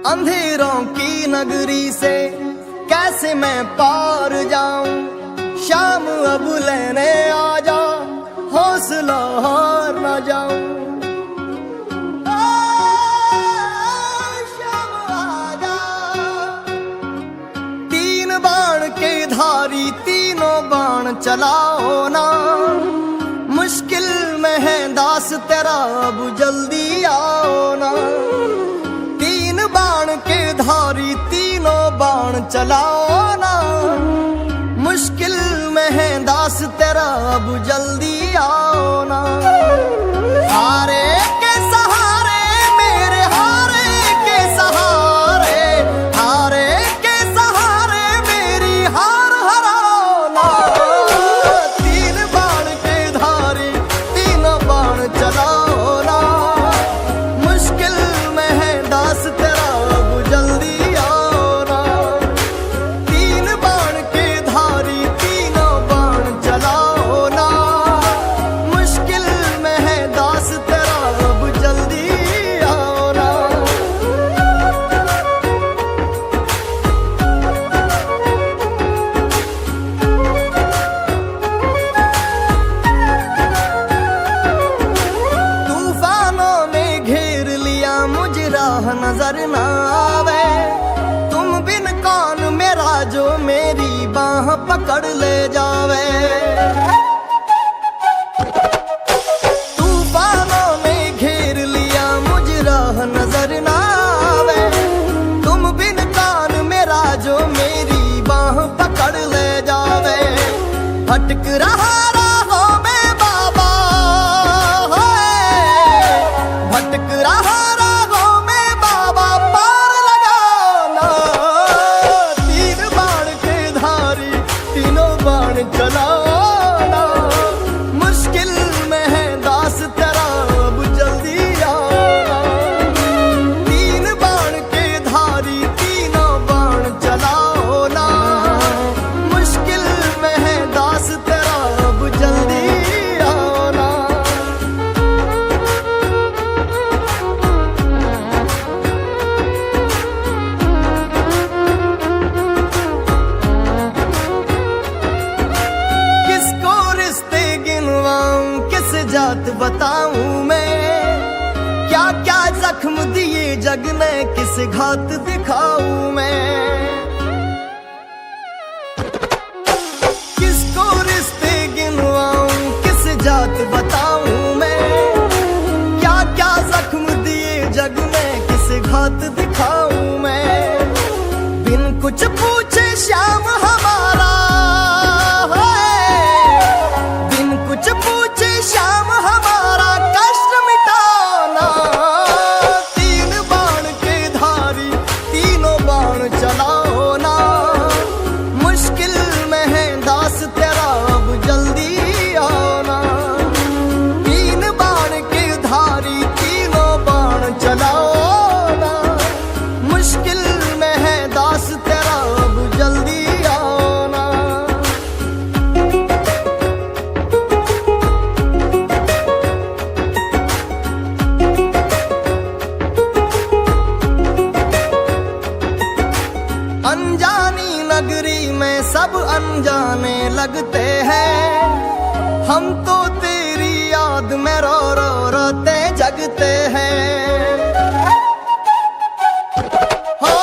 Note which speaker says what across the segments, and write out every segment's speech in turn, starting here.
Speaker 1: अंधेरों की नगरी से कैसे मैं पार जाऊं। शाम अब लेने आ जा, हौसला हार ना जाऊं। शाम आ जा। तीन बाण के धारी तीनों बाण चलाओ ना, मुश्किल में है दास तेरा अब जल्दी आओ ना। तीन बाण के धारी तीनों बाण चलाओ ना, मुश्किल में है दास तेरा अब जल्दी आओ ना। हारे के सहारे मेरे हारे के सहारे, हारे के सहारे मेरी हार हराओ ना। तीन बाण के धारी तीनों बाण चलाओ ना, मुश्किल में है दास तेरा अब जल्दी आओ ना। तीन बाण के धारी तीनों बाण चलाओ ना, मुश्किल में है दास तेरा अब जल्दी आओ ना। तूफानों ने घेर लिया मुझे, राह नजर ना आवे। तुम बिन कौन मेरा जो मेरी बाह पकड़ ले जावे। तूफानों ने घेर लिया मुझे, राह नजर ना आवे। तुम बिन कौन मेरा जो मेरी बाह पकड़ ले जावे। भटक रहा राहों में बाबा, भटक रहा राहों में बाबा, पार लगाओ ना। तीन बाण के धारी तीनों बाण चलाओ ना, मुश्किल में है दास तेरा अब जल्दी आओ ना। तीन बाण के धारी तीनों बाण चलाओ ना, मुश्किल में है दास तेरा अब जल्दी आओ ना। किसको रिश्ते गिनवाऊं, किस जात बताऊं मैं। क्या क्या जख्म दिए जग ने, किस घात दिखाऊं मैं। किसको रिश्ते गिनवाऊं, किस जात बताऊं मैं। क्या क्या जख्म दिए जग ने, किस घात दिखाऊं मैं। बिन कुछ पूछे श्याम हमारा है, बिन कुछ पूछे श्याम हमारा कष्ट मिटाना। तीन बाण के धारी तीनों बाण चलाओ ना, मुश्किल में है दास तेरा अब जल्दी आओ ना। तीन बाण के धारी तीनों बाण चलाओ ना, मुश्किल में है दास तेरा अब जल्दी आओ ना। अनजानी नगरी में सब अनजाने लगते हैं। हम तो तेरी याद में रो रो रोते जगते हैं। हो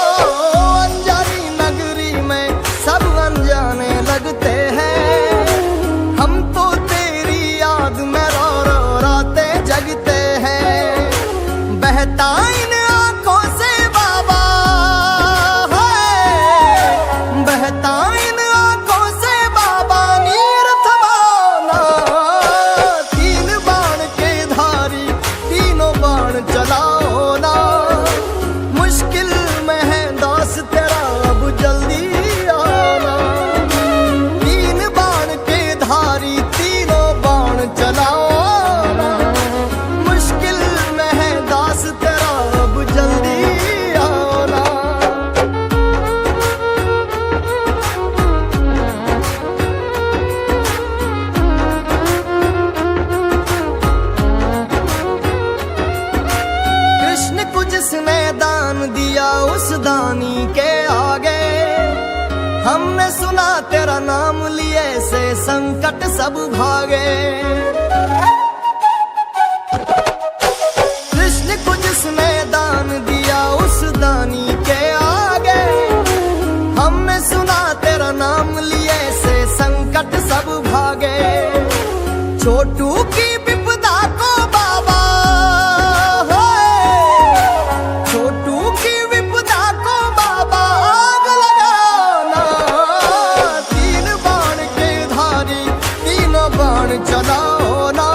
Speaker 1: अनजानी नगरी में सब अनजाने लगते हैं। हम तो तेरी याद में रो रो रोते जगते हैं। बहता इन आंखों से बाबा है, बहता इन आंखों से बाबा, नींद उस दानी के आगे। हमने सुना तेरा नाम लिए से संकट सब भागे। कृष्ण को जिसने दान दिया उस दानी के आगे। हमने सुना तेरा नाम लिए से संकट सब भागे। छोटू की विपदा को बाबा, छोटू की विपदा को बाबा आग लगाना। तीन बाण के धारी तीनों बाण चलाओ ना।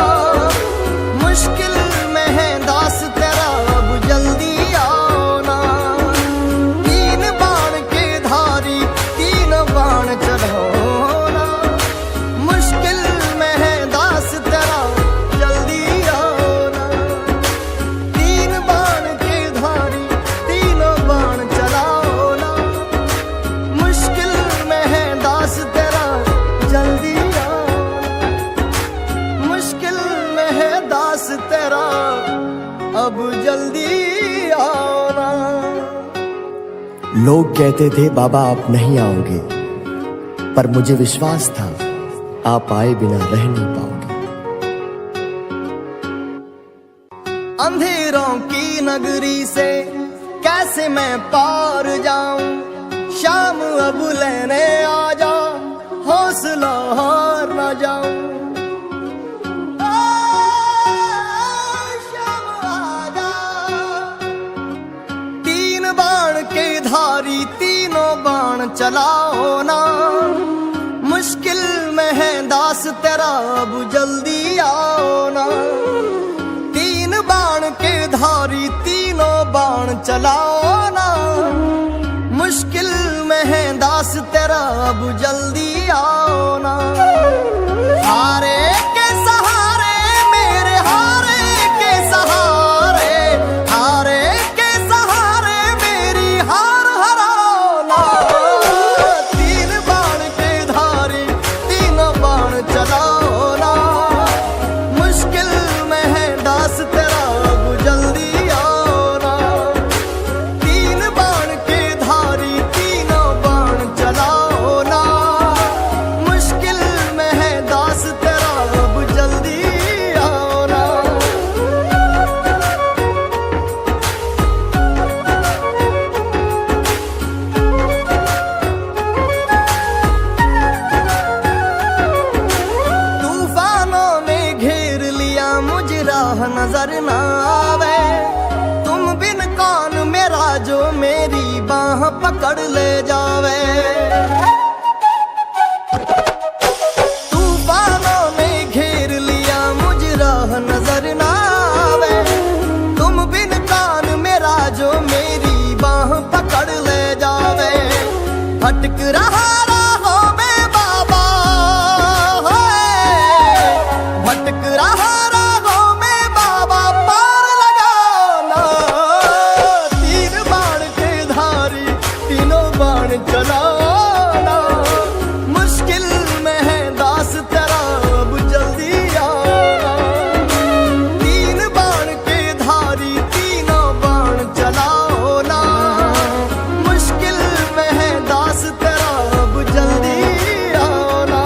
Speaker 1: मुश्किल में है दास तेरा अब जल्दी आओ ना। तीन बाण के धारी तीनों बाण चलाओ ना। मुश्किल में है दास तेरा जल्दी आओ ना। तीन बाण के धारी तीनों बाण चलाओ ना। मुश्किल में है दास तेरा जल्दी आओ ना। मुश्किल में है दास तेरा अब जल्दी आओ ना।
Speaker 2: लोग कहते थे बाबा आप नहीं आओगे, पर मुझे विश्वास था आप आए बिना रह नहीं पाओगे।
Speaker 1: अंधेरों की नगरी से कैसे मैं पार जाऊं। शाम अब लेने आ जा, हौसला हार न जाऊं। शाम आ जा। तीन बाण के धारी तीनों बाण चलाओ ना। मुश्किल में है दास तेरा अब जल्दी आओ ना। तीन बाण के धारी तीनों बाण चलाओ ना। मुश्किल में है दास तेरा अब जल्दी आओ ना। हारे के सहारे मेरे हारे के सहारे, हारे के सहारे मेरी हार हराओ ना। तीन बाण के धारी तीनों बाण चलाओ ना। मुश्किल में है दास तेरा अब जल्दी आओ ना। तीन बाण के धारी तीनों बाण चलाओ ना। मुश्किल में है दास तेरा अब जल्दी आओ ना। तूफानों ने घेर लिया मुझे राह नजर ना आवे। तुम बिन कौन मेरा जो मेरी बाह पकड़ ले जावे। तूफानों ने घेर लिया मुझे राह नजर ना आवे। तुम बिन कौन मेरा जो मेरी बाह पकड़ ले जावे। भटक रहा राहों में बाबा, भटक रहा राहों में बाबा पार लगाओ ना। तीन बाण के धारी तीनों बाण चलाओ ना। मुश्किल में है दास तेरा अब जल्दी आओ ना। तीन बाण के धारी तीनों बाण चलाओ ना। मुश्किल में है दास तेरा अब जल्दी आओ ना।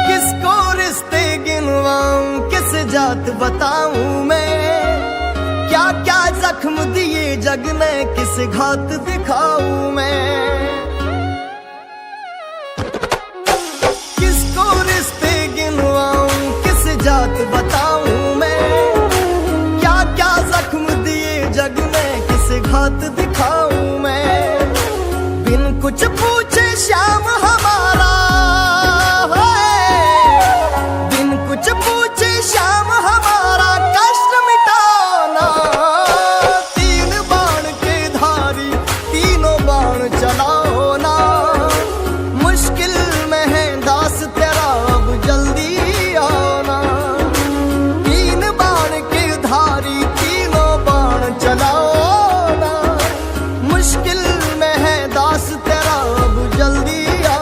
Speaker 1: किसको रिश्ते गिनवाऊं किस जात बताऊं मैं। क्या क्या जख्म दिए जग ने किस घात दिखाऊं मैं। किसको रिश्ते गिनवाऊं किस जात बताऊं मैं। क्या क्या जख्म दिए जग ने किस घात दिखाऊं मैं। बिन कुछ पूछे श्याम हमारा, बिन कुछ पूछे श्याम हमारा कष्ट मिटाना। तीन बाण के धारी तीनों बाण चलाओ ना। मुश्किल में है दास तेरा अब जल्दी आओ ना। तीन बाण के धारी तीनों बाण चलाओ ना। मुश्किल में है दास तेरा अब जल्दी आओ।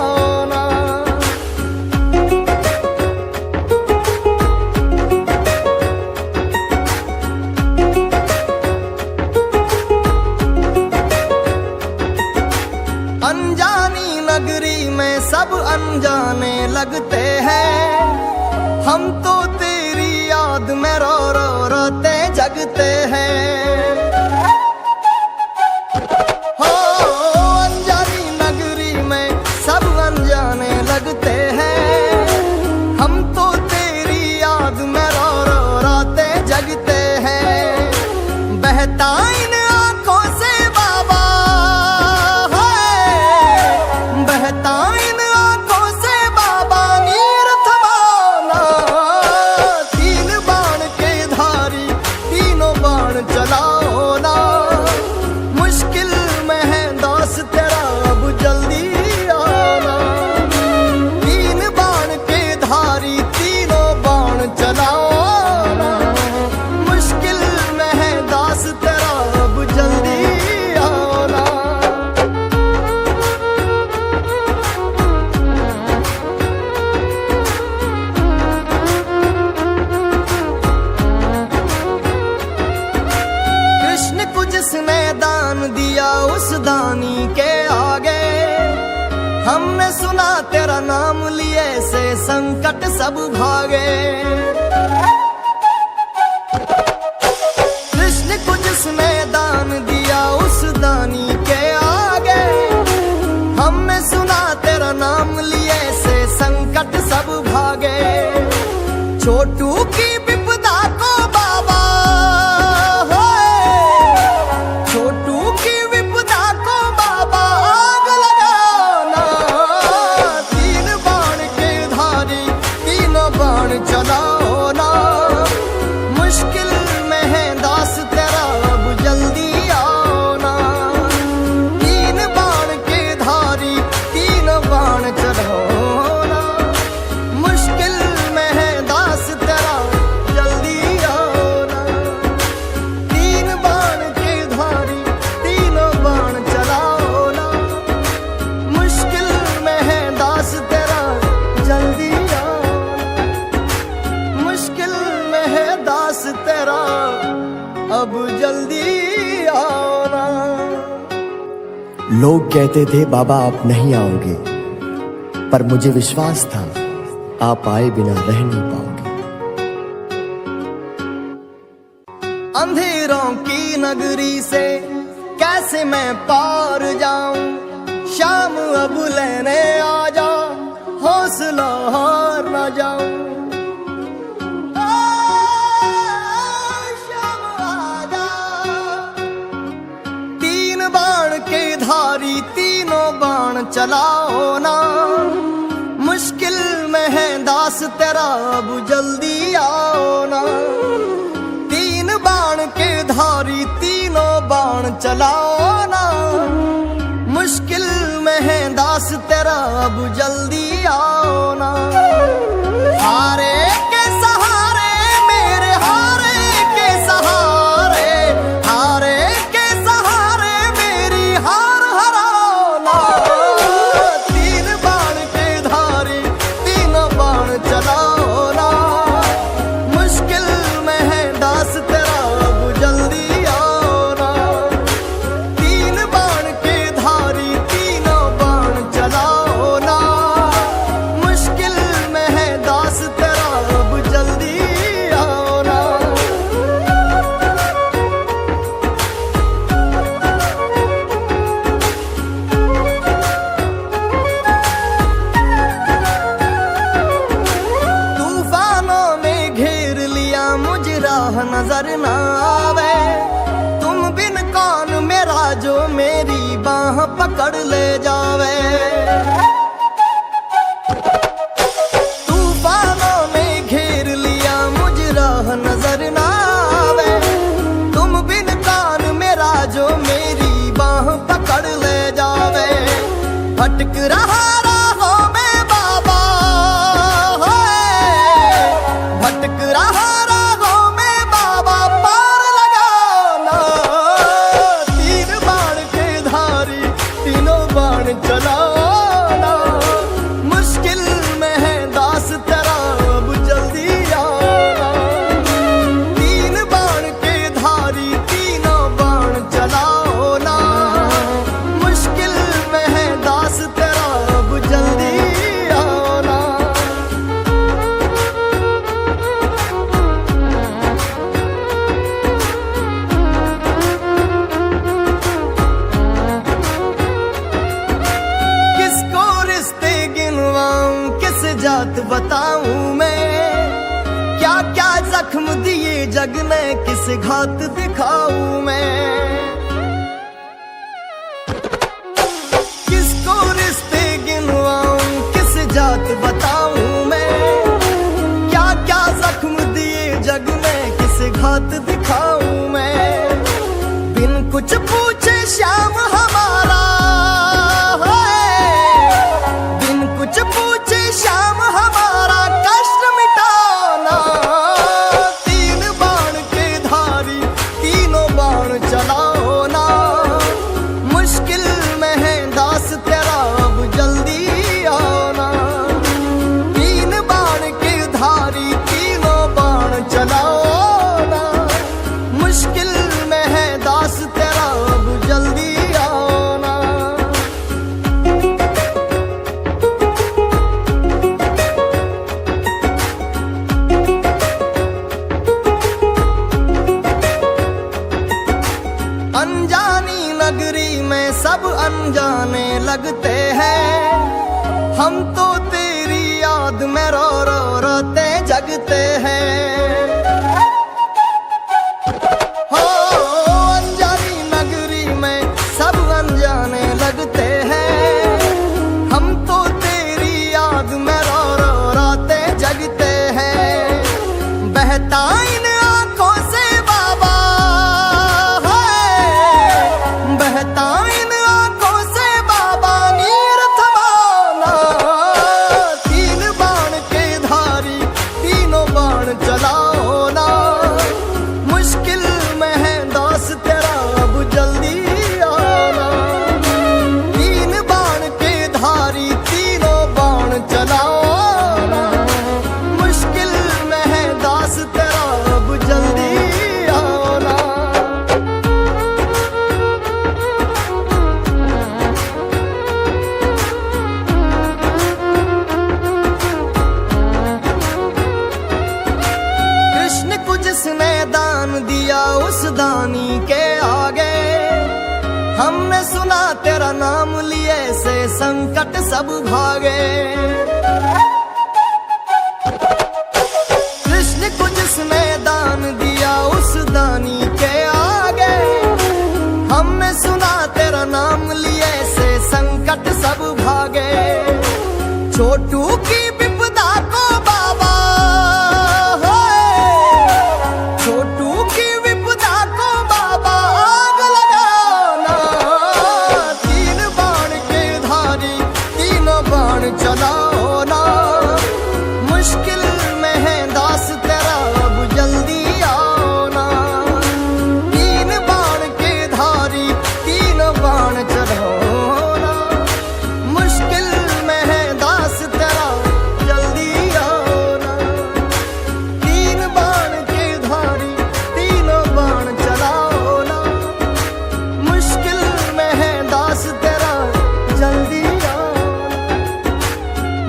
Speaker 1: अनजानी नगरी में सब अनजाने लगते हैं, हम तो तेरी याद में रो रो रोते जगते हैं। हो अनजानी नगरी में सब अनजाने लगते हैं, हम तो तेरी याद में रो रो रोते जगते हैं। बहता इन आंखों से बाबा है, बहता इन आंखों से बाबा नीर थमाना। तीन बाण के धारी तीनों बाण चलाओ ना, मुश्किल में है दास तेरा अब जल्दी आना। तीन बाण के धारी तीनों बाण चलाओ ना, मुश्किल में है दास तेरा अब जल्दी आना। कृष्ण को जिसने दान दिया उस दानी के आगे, हमने सुना तेरा नाम लिए से संकट सब भागे। कृष्ण को जिसने दान दिया उस दानी के आगे, हमने सुना तेरा नाम लिए से संकट सब भागे। छोटू की विपदा को बाबा छोटू की विपदा को बाबा आग लगाना। तीन बाण के धारी तीनों बाण चलाओ ना, मुश्किल में है दास तेरा अब जल्दी आओ ना। तीन बाण के धारी तीनों बाण चलाओ ना, मुश्किल में है दास तेरा जल्दी आओ ना। तीन बाण के धारी तीनों बाण चलाओ ना, मुश्किल में है दास तेरा जल्दी आओ ना। मुश्किल में है दास तेरा अब जल्दी आओ ना।
Speaker 2: लोग कहते थे बाबा आप नहीं आओगे, पर मुझे विश्वास था आप आए बिना रह नहीं पाओगे।
Speaker 1: अंधेरों की नगरी से कैसे मैं पार जाऊं, शाम अब लेने आ जा, हौसला हार न जाऊं। शाम आ जा। तीन बाण के धारी तीनों बाण चलाओ ना, मुश्किल में है दास तेरा अब जल्दी आओ ना। तीन बाण के धारी तीनों बाण चलाओ ना, मुश्किल में है दास तेरा अब जल्दी आओ ना। हारे के सहारे मेरे हारे के सहारे, हारे के सहारे मेरी हार हराओ ना। तीन बाण के धारी तीनों बाण चलाओ ना, मुश्किल में है दास तेरा अब जल्दी आओ ना। तीन बाण के धारी तीनों बाण चलाओ ना, जात बताऊं मैं, क्या क्या जख्म दिए जग ने किस घात दिखाऊं मैं। किसको रिश्ते गिनवाऊं किस जात बताऊं मैं, क्या क्या जख्म दिए जग ने किस घात दिखाऊं मैं। बिन कुछ पूछे श्याम हमारा है, बिन कुछ पूछे श्याम हमारा कष्ट मिटाना। तीन बाण के धारी तीनों बाण चलाओ ना, मुश्किल में है दास तेरा अब जल्दी आना। तीन बाण के धारी तीनों बाण चलाओ ना, मुश्किल में है दास तेरा अब जल्दी आना। अनजानी नगरी में सब अनजाने लगते हैं, हम तो तेरी याद में रो रो रोते जगते हैं। हो अनजानी नगरी में सब अनजाने लगते हैं, हम तो तेरी याद में रो रो रोते जगते हैं। बहता इन आंखों से बाबा है, बहता इन आंखों से बाबा नीर थमाना। तीन बाण के धारी तीनों बाण चलाओ ना, मुश्किल में है दास तेरा अब जल्दी आना। तीन बाण के धारी तीनों बाण चलाओ ना, मुश्किल में है दास तेरा अब जल्दी आना। कृष्ण को जिसने दान दिया उस दानी के आगे, हमने सुना तेरा नाम लिए से संकट सब भागे। कृष्ण को जिसने दान दिया उस दानी के आगे, हमने सुना तेरा नाम लिए से संकट सब भागे। छोटू की विपदा को बाबा है, छोटू की विपदा को बाबा आग लगाना। तीन बाण के धारी तीनों बाण चलाओ ना, मुश्किल में है दास तेरा अब जल्दी आना। तीन बाण के धारी तीनों बाण चलाओ ना, मुश्किल में है दास तेरा जल्दी आना। तीन बाण के धारी तीनों बाण चलाओ ना, मुश्किल में है दास तेरा जल्दी आना।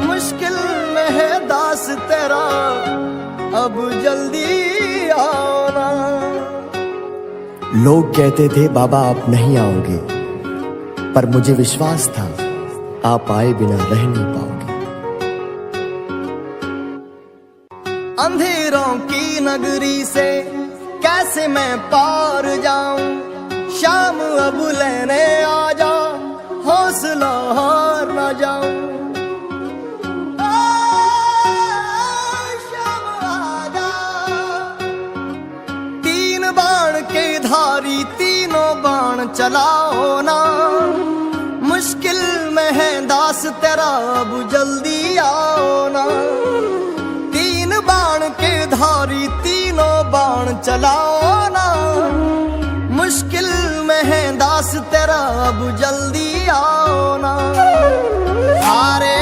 Speaker 1: मुश्किल में है दास तेरा अब जल्दी आना।
Speaker 2: लोग कहते थे बाबा आप नहीं आओगे, पर मुझे विश्वास था आप आए बिना रह नहीं पाओगे।
Speaker 1: अंधेरों की नगरी से कैसे मैं पार जाऊं, शाम अब लेने आ जा, हौसला हार न जाऊं। शाम आ जा। तीन बाण के धारी तीनों बाण चलाओ ना, मुश्किल में है दास तेरा अब जल्दी आओ ना। तीन बाण के धारी तीनों बाण चलाओ ना, मुश्किल में है दास तेरा अब जल्दी आओ ना। हारे